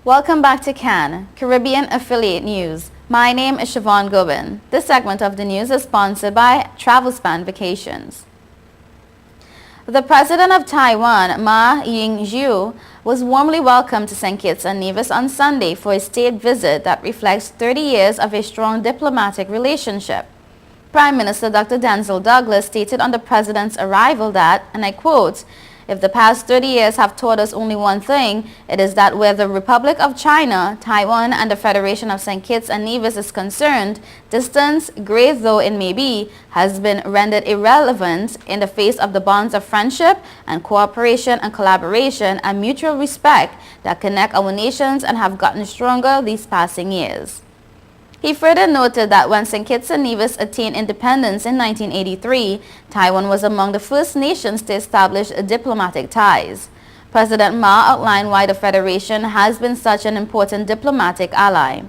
Welcome back to CAN, Caribbean Affiliate News. My name is Siobhan Gobin. This segment of the news is sponsored by TravelSpan Vacations. The president of Taiwan, Ma Ying-jeou, was warmly welcomed to St. Kitts and Nevis on Sunday for a state visit that reflects 30 years of a strong diplomatic relationship. Prime Minister Dr. Denzil Douglas stated on the president's arrival that, and I quote, "If the past 30 years have taught us only one thing, it is that where the Republic of China, Taiwan, and the Federation of St. Kitts and Nevis is concerned, distance, great though it may be, has been rendered irrelevant in the face of the bonds of friendship and cooperation and collaboration and mutual respect that connect our nations and have gotten stronger these passing years." He further noted that when St. Kitts and Nevis attained independence in 1983, Taiwan was among the first nations to establish diplomatic ties. President Ma outlined why the Federation has been such an important diplomatic ally.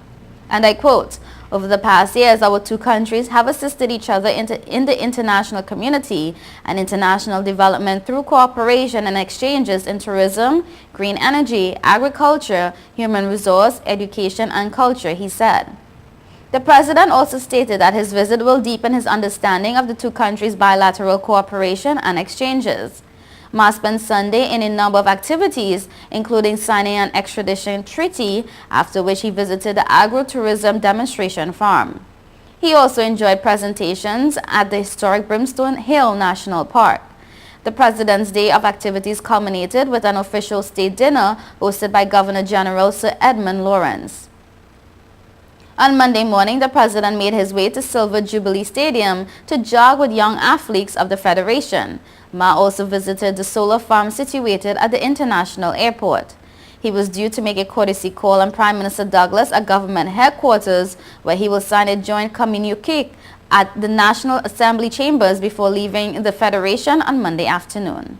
And I quote, "Over the past years, our two countries have assisted each other in the international community and international development through cooperation and exchanges in tourism, green energy, agriculture, human resource, education, and culture," he said. The president also stated that his visit will deepen his understanding of the two countries' bilateral cooperation and exchanges. Ma spent Sunday in a number of activities, including signing an extradition treaty, after which he visited the agro-tourism demonstration farm. He also enjoyed presentations at the historic Brimstone Hill National Park. The president's day of activities culminated with an official state dinner hosted by Governor General Sir Edmund Lawrence. On Monday morning, the president made his way to Silver Jubilee Stadium to jog with young athletes of the Federation. Ma also visited the solar farm situated at the international airport. He was due to make a courtesy call on Prime Minister Douglas at government headquarters, where he will sign a joint communique at the National Assembly chambers before leaving the Federation on Monday afternoon.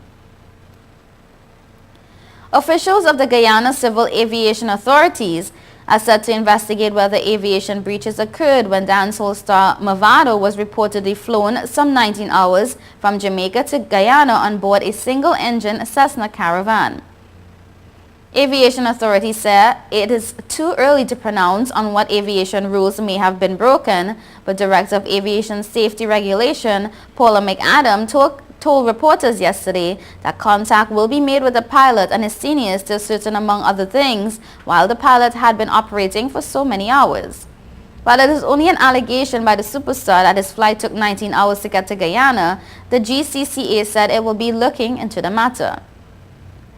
Officials of the Guyana Civil Aviation Authorities are set to investigate whether aviation breaches occurred when dancehall star Mavado was reportedly flown some 19 hours from Jamaica to Guyana on board a single-engine Cessna Caravan. Aviation authorities said it is too early to pronounce on what aviation rules may have been broken, but Director of Aviation Safety Regulation Paula McAdam told reporters yesterday that contact will be made with the pilot and his seniors to ascertain, among other things, while the pilot had been operating for so many hours. While it is only an allegation by the superstar that his flight took 19 hours to get to Guyana, the GCCA said it will be looking into the matter.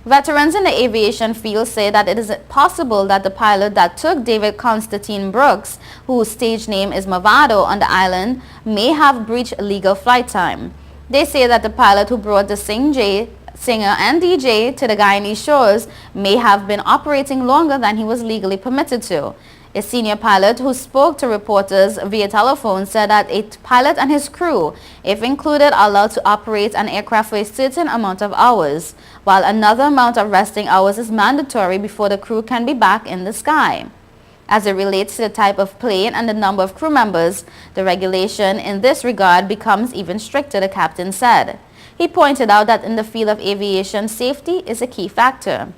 Veterans in the aviation field say that it is possible that the pilot that took David Constantine Brooks, whose stage name is Mavado, on the island, may have breached legal flight time. They say that the pilot who brought the singer and DJ to the Guyanese shores may have been operating longer than he was legally permitted to. A senior pilot who spoke to reporters via telephone said that a pilot and his crew, if included, are allowed to operate an aircraft for a certain amount of hours, while another amount of resting hours is mandatory before the crew can be back in the sky. As it relates to the type of plane and the number of crew members, the regulation in this regard becomes even stricter, the captain said. He pointed out that in the field of aviation, safety is a key factor.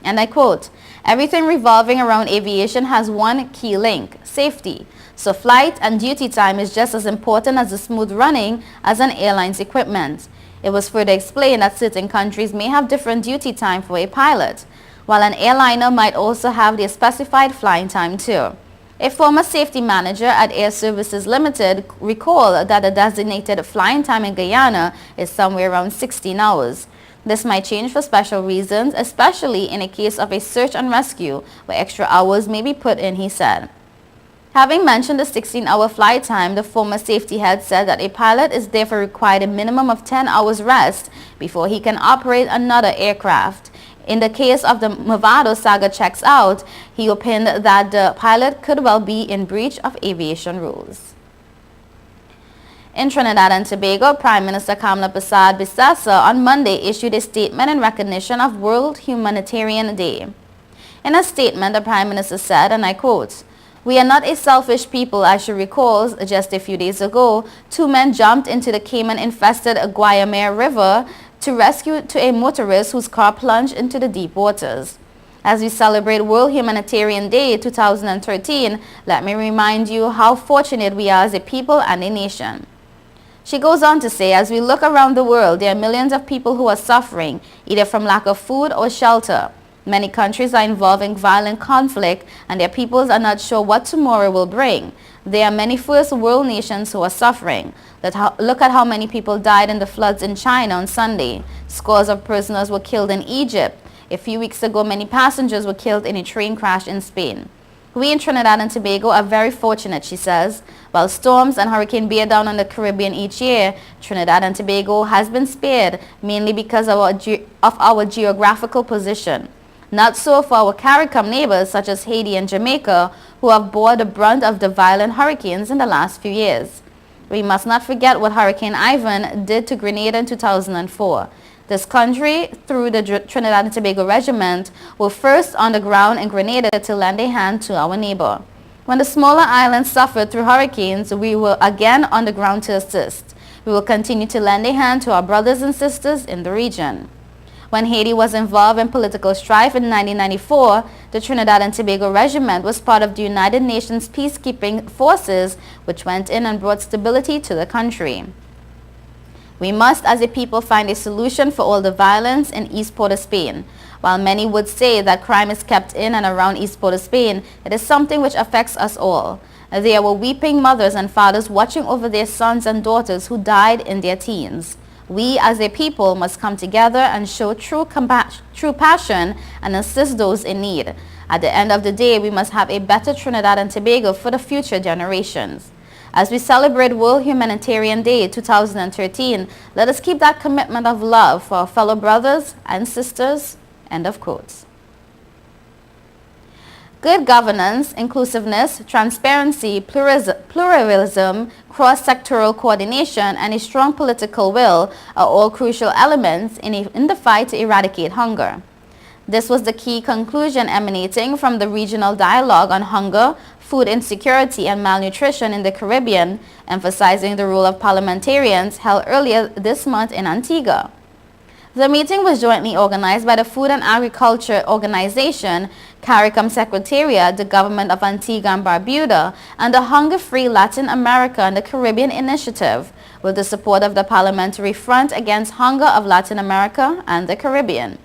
And I quote, "Everything revolving around aviation has one key link, safety. So flight and duty time is just as important as the smooth running as an airline's equipment." It was further explained that certain countries may have different duty time for a pilot, while an airliner might also have their specified flying time too. A former safety manager at Air Services Limited recalled that the designated flying time in Guyana is somewhere around 16 hours. This might change for special reasons, especially in a case of a search and rescue, where extra hours may be put in, he said. Having mentioned the 16-hour flight time, the former safety head said that a pilot is therefore required a minimum of 10 hours rest before he can operate another aircraft. In the case of the Mavado saga checks out, he opined that the pilot could well be in breach of aviation rules. In Trinidad and Tobago, Prime Minister Kamla Persad-Bissessar on Monday issued a statement in recognition of World Humanitarian Day. In a statement, the Prime Minister said, and I quote, "We are not a selfish people, as she recalls. Just a few days ago, 2 men jumped into the caiman-infested Guayamere River to rescue a motorist whose car plunged into the deep waters. As we celebrate World Humanitarian Day 2013, let me remind you how fortunate we are as a people and a nation. She goes on to say, as we look around the world, there are millions of people who are suffering, either from lack of food or shelter. Many countries are involved in violent conflict, and their peoples are not sure what tomorrow will bring. There are many first world nations who are suffering. Look at how many people died in the floods in China on Sunday. Scores of prisoners were killed in Egypt. A few weeks ago, many passengers were killed in a train crash in Spain. We in Trinidad and Tobago are very fortunate, she says. While storms and hurricane bear down on the Caribbean each year, Trinidad and Tobago has been spared, mainly because of our geographical position. Not so for our CARICOM neighbors such as Haiti and Jamaica, who have borne the brunt of the violent hurricanes in the last few years. We must not forget what Hurricane Ivan did to Grenada in 2004. This country, through the Trinidad and Tobago Regiment, were first on the ground in Grenada to lend a hand to our neighbor. When the smaller islands suffered through hurricanes, we were again on the ground to assist. We will continue to lend a hand to our brothers and sisters in the region. When Haiti was involved in political strife in 1994, the Trinidad and Tobago Regiment was part of the United Nations peacekeeping forces, which went in and brought stability to the country. We must, as a people, find a solution for all the violence in East Port of Spain. While many would say that crime is kept in and around East Port of Spain, it is something which affects us all. There were weeping mothers and fathers watching over their sons and daughters who died in their teens. We, as a people, must come together and show true passion and assist those in need. At the end of the day, we must have a better Trinidad and Tobago for the future generations. As we celebrate World Humanitarian Day 2013, let us keep that commitment of love for our fellow brothers and sisters. End of quotes. Good governance, inclusiveness, transparency, pluralism, cross-sectoral coordination, and a strong political will are all crucial elements in the fight to eradicate hunger. This was the key conclusion emanating from the regional dialogue on hunger, food insecurity, and malnutrition in the Caribbean, emphasizing the role of parliamentarians, held earlier this month in Antigua. The meeting was jointly organized by the Food and Agriculture Organization, CARICOM Secretariat, the Government of Antigua and Barbuda, and the Hunger Free Latin America and the Caribbean Initiative, with the support of the Parliamentary Front Against Hunger of Latin America and the Caribbean.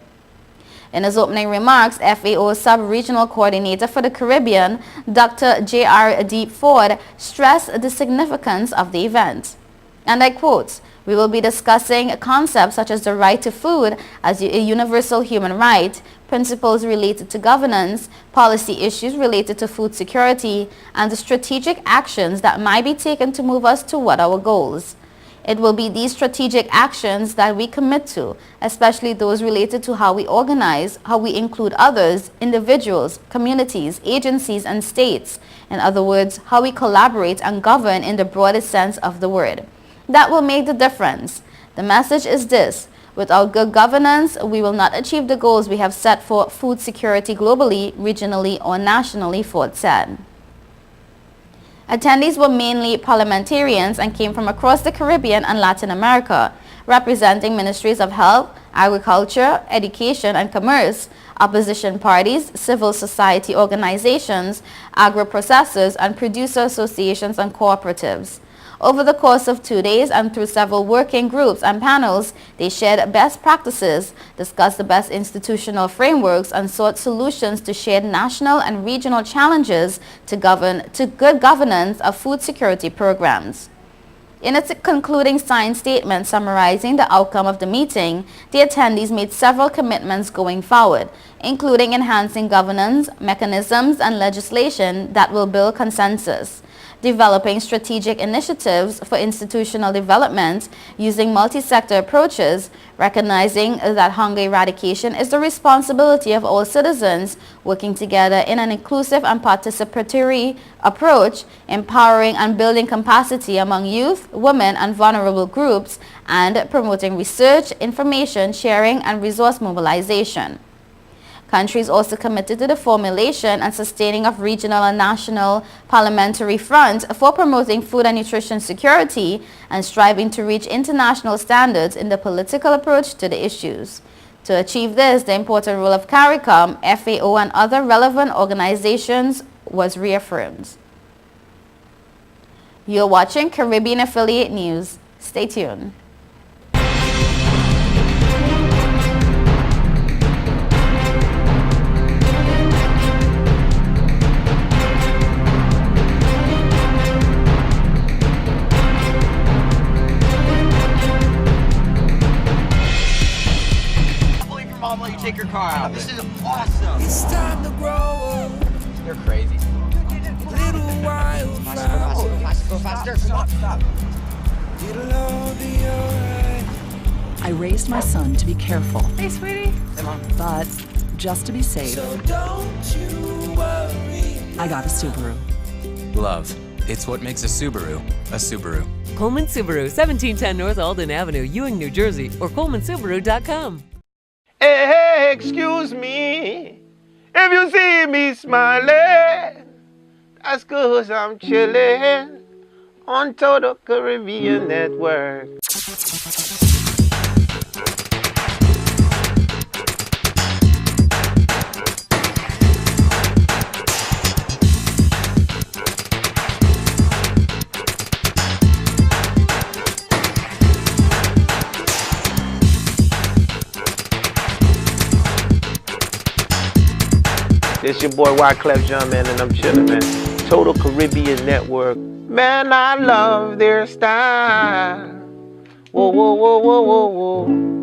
In his opening remarks, FAO Sub-Regional Coordinator for the Caribbean, Dr. J.R.D. Ford, stressed the significance of the event. And I quote, "We will be discussing concepts such as the right to food as a universal human right, principles related to governance, policy issues related to food security, and the strategic actions that might be taken to move us toward our goals. It will be these strategic actions that we commit to, especially those related to how we organize, how we include others, individuals, communities, agencies, and states. In other words, how we collaborate and govern in the broadest sense of the word. That will make the difference. The message is this: without good governance, we will not achieve the goals we have set for food security globally, regionally, or nationally," Ford said. Attendees were mainly parliamentarians and came from across the Caribbean and Latin America, representing ministries of health, agriculture, education, and commerce, opposition parties, civil society organizations, agro-processors, and producer associations and cooperatives. Over the course of 2 days and through several working groups and panels, they shared best practices, discussed the best institutional frameworks, and sought solutions to shared national and regional challenges to good governance of food security programs. In its concluding signed statement summarizing the outcome of the meeting, the attendees made several commitments going forward, including enhancing governance, mechanisms, and legislation that will build consensus, developing strategic initiatives for institutional development using multi-sector approaches, recognizing that hunger eradication is the responsibility of all citizens, working together in an inclusive and participatory approach, empowering and building capacity among youth, women, and vulnerable groups, and promoting research, information sharing, and resource mobilization. Countries also committed to the formulation and sustaining of regional and national parliamentary fronts for promoting food and nutrition security and striving to reach international standards in the political approach to the issues. To achieve this, the important role of CARICOM, FAO, and other relevant organizations was reaffirmed. You're watching Caribbean Affiliate News. Stay tuned. Mom let you take your car out. This is awesome. It's time to grow up. You're crazy. Little wildflower. Go faster. Stop. It'll all be alright. I raised my son to be careful, Hey, sweetie. Hey, Mom. but just to be safe, So don't you worry. I got a Subaru. Love. It's what makes a Subaru a Subaru. Coleman Subaru, 1710 North Alden Avenue, Ewing, New Jersey, or colemansubaru.com. Hey, excuse me, if you see me smiling, that's 'cause I'm chilling on Total Caribbean Network. It's your boy Wyclef Jean, man, and I'm chillin', man. Total Caribbean Network. Man, I love their style. Whoa, whoa, whoa, whoa, whoa, whoa.